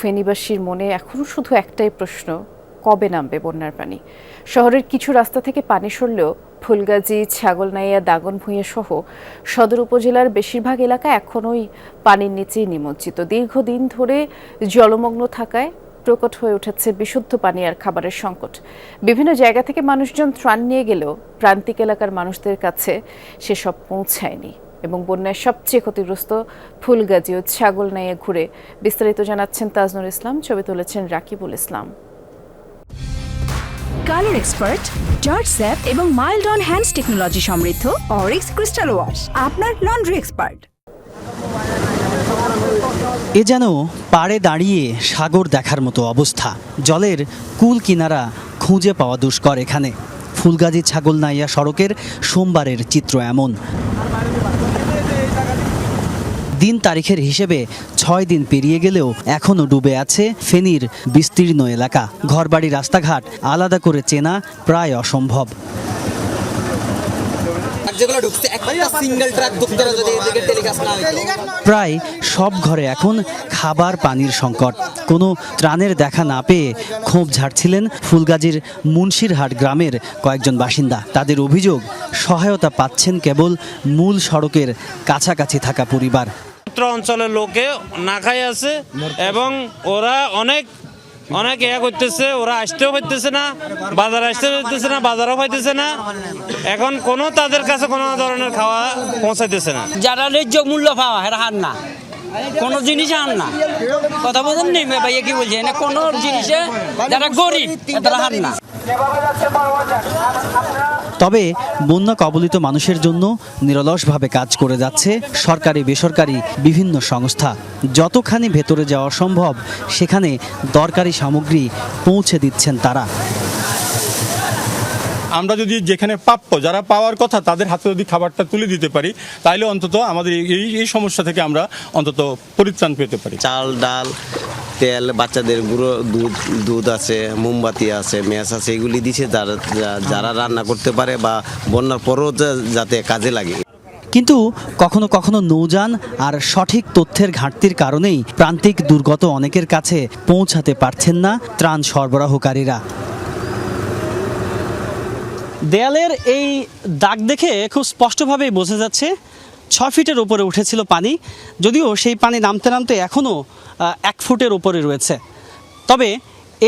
ফেনীবাসীর মনে এখনো শুধু একটাই প্রশ্ন, কবে নামবে বন্যার পানি। শহরের কিছু রাস্তা থেকে পানি সরলেও ফুলগাজী, ছাগলনাইয়া, দাগনভূঞা সহ সদর উপজেলার বেশিরভাগ এলাকা এখনোই পানির নিচেই নিমজ্জিত। দীর্ঘদিন ধরে জলমগ্ন থাকায় প্রকট হয়ে উঠেছে বিশুদ্ধ পানি আর খাবারের সংকট। বিভিন্ন জায়গা থেকে মানুষজন ত্রাণ নিয়ে গেলেও প্রান্তিক এলাকার মানুষদের কাছে সেসব পৌঁছায়নি এবং বন্যায় সবচেয়ে ক্ষতিগ্রস্ত ফুলগাজী ও ছাগলনাইয়া ঘুরে বিস্তারিত জানাচ্ছেন তাজনুর ইসলাম, ছবি তুলেছেন রাকিবুল ইসলাম। কালার এক্সপার্ট, জর্জ স্যাপ এবং মাইল্ড অন হ্যান্ডস টেকনোলজি সমৃদ্ধ অরিক্স ক্রিস্টাল ওয়াশ আপনার লন্ড্রি এক্সপার্ট। এ যেন পাড়ে দাঁড়িয়ে সাগর দেখার মতো অবস্থা। জলের কুল কিনারা খুঁজে পাওয়া দুষ্কর এখানে। ফুলগাজী ছাগলনাইয়া সড়কের সোমবারের চিত্র এমন। দিন তারিখের হিসেবে 6 দিন পেরিয়ে গেলেও এখনও ডুবে আছে ফেনীর বিস্তীর্ণ এলাকা। ঘরবাড়ি, রাস্তাঘাট আলাদা করে চেনা প্রায় অসম্ভব। প্রায় সব ঘরে এখন খাবার পানির সংকট। কোনো ত্রাণের দেখা না পেয়ে ক্ষোভ ঝাড়ছিলেন ফুলগাজীর মুন্সিরহাট গ্রামের কয়েকজন বাসিন্দা। তাদের অভিযোগ, সহায়তা পাচ্ছেন কেবল মূল সড়কের কাছাকাছি থাকা পরিবার। অঞ্চলের লোকে না খাই আছে এবং ওরা অনেক ইয়া করতেছে, ওরা আসতেও পাইতেছে না, বাজারে আসতে পাইতেছে না, বাজারও পাইতেছে না। এখন কোনো তাদের কাছে কোনো ধরনের খাওয়া পৌঁছাইতেছে না। যারা ন্যায্য মূল্য পাওয়া এরা হার না, কোনো জিনিস আন না। কথা বলেন নি ভাইয়া, কি বলছে না, কোনো জিনিসে যারা গরিব তারা হার না। তবে বন্যা কবলিত মানুষের জন্য নিরলসভাবে কাজ করে যাচ্ছে সরকারি বেসরকারি বিভিন্ন সংস্থা। যতখানি ভেতরে যাওয়া সম্ভব সেখানে দরকারি সামগ্রী পৌঁছে দিচ্ছেন তারা। আমরা যদি যেখানে প্রাপ্য, যারা পাওয়ার কথা তাদের হাতে যদি খাবারটা তুলে দিতে পারি, তাহলে অন্তত আমাদের এই সমস্যা থেকে আমরা অন্তত পরিত্রাণ পেতে পারি। চাল, ডাল, তেল, বাচ্চাদের গুঁড়ো দুধ আছে, মোমবাতি আছে, ম্যাচ আছে, এগুলি দিছে যারা রান্না করতে পারে বা বন্যার পরও যাতে কাজে লাগে। কিন্তু কখনো কখনো নৌযান আর সঠিক তথ্যের ঘাটতির কারণেই প্রান্তিক দুর্গত অনেকের কাছে পৌঁছাতে পারছেন না ত্রাণ সরবরাহকারীরা। দেয়ালের এই দাগ দেখে খুব স্পষ্টভাবেই বোঝা যাচ্ছে 6 ফিটের উপরে উঠেছিল পানি, যদিও সেই পানি নামতে নামতে এখনও 1 ফুটের উপরে রয়েছে। তবে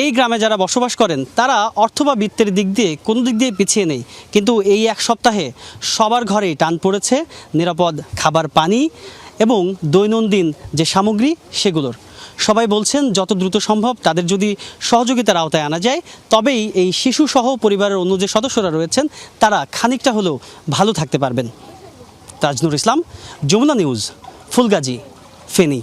এই গ্রামে যারা বসবাস করেন তারা অর্থ বা বিত্তের দিক দিয়ে কোনো দিক দিয়ে পিছিয়ে নেই, কিন্তু এই 1 সপ্তাহে সবার ঘরেই টান পড়েছে নিরাপদ খাবার, পানি এবং দৈনন্দিন যে সামগ্রী সেগুলোর। সবাই বলছেন যত দ্রুত সম্ভব তাদের যদি সহযোগিতার আওতায় আনা যায়, তবেই এই শিশুসহ পরিবারের অন্য যে সদস্যরা রয়েছেন তারা খানিকটা হলেও ভালো থাকতে পারবেন। তাজনুর ইসলাম, যমুনা নিউজ, ফুলগাজী, ফেনী।